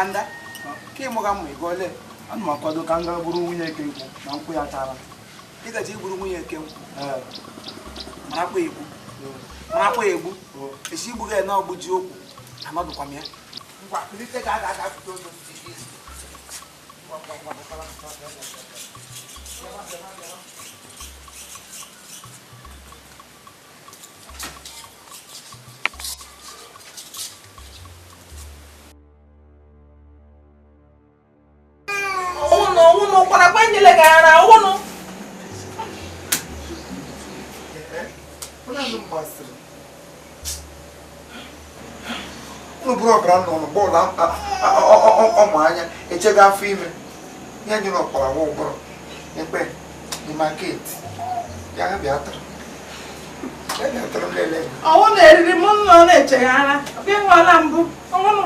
kanda ka ịmụga mma ego ole ana m akwado ka m gaa bụrụ nwunye eke nkwụ na nkwụ ya tara ị gaji igburu nwunye eke nkwụ marakwa egbu esi igbu gị na ọgbụ ji okwu anọdụkwa m ya ngwa kulite ga aga pụta ozo uno para kwendele gara uno una não basta no programa no bola anya echega afọ ime ya nyere ọkpara nwa ụbụrụ ekpe di market ya bịa tara lele ọwụ na-eriri m nọ na-echeghara ọbịa nwala mbụ ọnwụnụ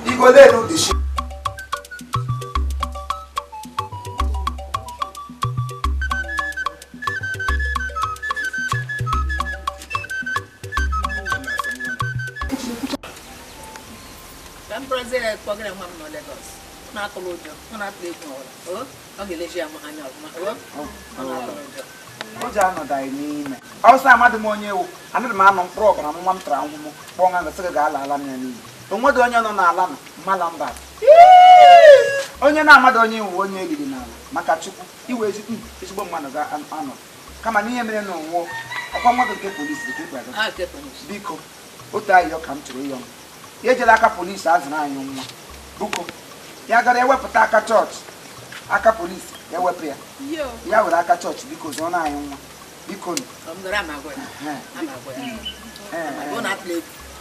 Igole no dishi. I'm president program no Lagos. Na kolojo, na play no. Oh, ogeleji am anya Oja no dai n'ime. Ọsọ amadụ m onye ewu, anadị m anọ mkpụrụ ọbara nwa m tara ahụhụ kpọọ nga sị ga-ala ala m ya n'iyi. Onwedị onye nọ n'ala na mmala mba. Onye na-amadụ onye iwu onye eliri n'ala maka Chukwu iwe ezigbo mmadụ ga-anọ. Kama n'ihe mere na onwo ọkwa mmadụ nke polisi ka ikpe biko otu ahịhịa ka m chọrọ ịyọ m. Ya ejela aka polisi azụrụ anyị nwa. Biko ya gara ewepụta aka chọọchị aka polisi ya wepụ ya. Ya were aka chọọchị biko zụọ na anyị nwa. Biko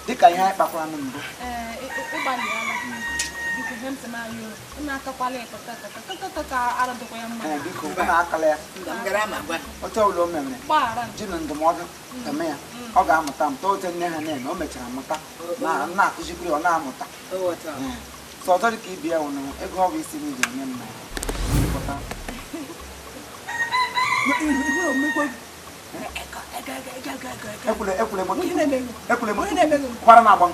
dịka ihe anyị kpakwara na mbụ biko ọ na-akala ya otu ọbụla o mere ji na ndụmọdụ eme ya ọ ga-amụta mụta otu nne ha na-eme o mechara mụta na na-akụzikwa ya ọ na-amụta so ọzọ dịka ibi ya nwụrụ ego ọ bụ isi m ji enye m ekwule kwara na agba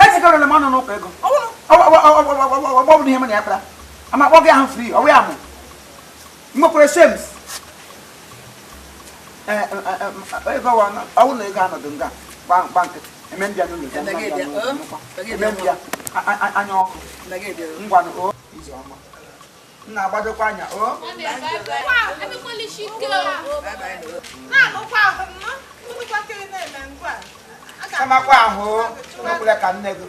ejigoro m ọnụ n'ụka ego ọ bụ ihe m na ya kpara ama akpọ gị ahụ fri ọwụ ya mụ nwekwara shems ego ọwụ na ego anọdụ nga gba nkịtị eme mbịa n'ụlọ eme mbịa anya ọkụ ngwanụ o izu ọma m na-agbadokwa anya o kamakwa ahụ ekwule ka nne gị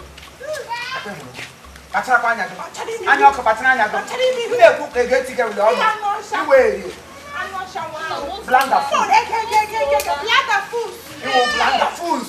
kpacharakwa anya gị anya ọkụ kpachara anya gị m na-ekwu ka ego etiga wule ọnụ iwe erie blanda foods iwu blanda foods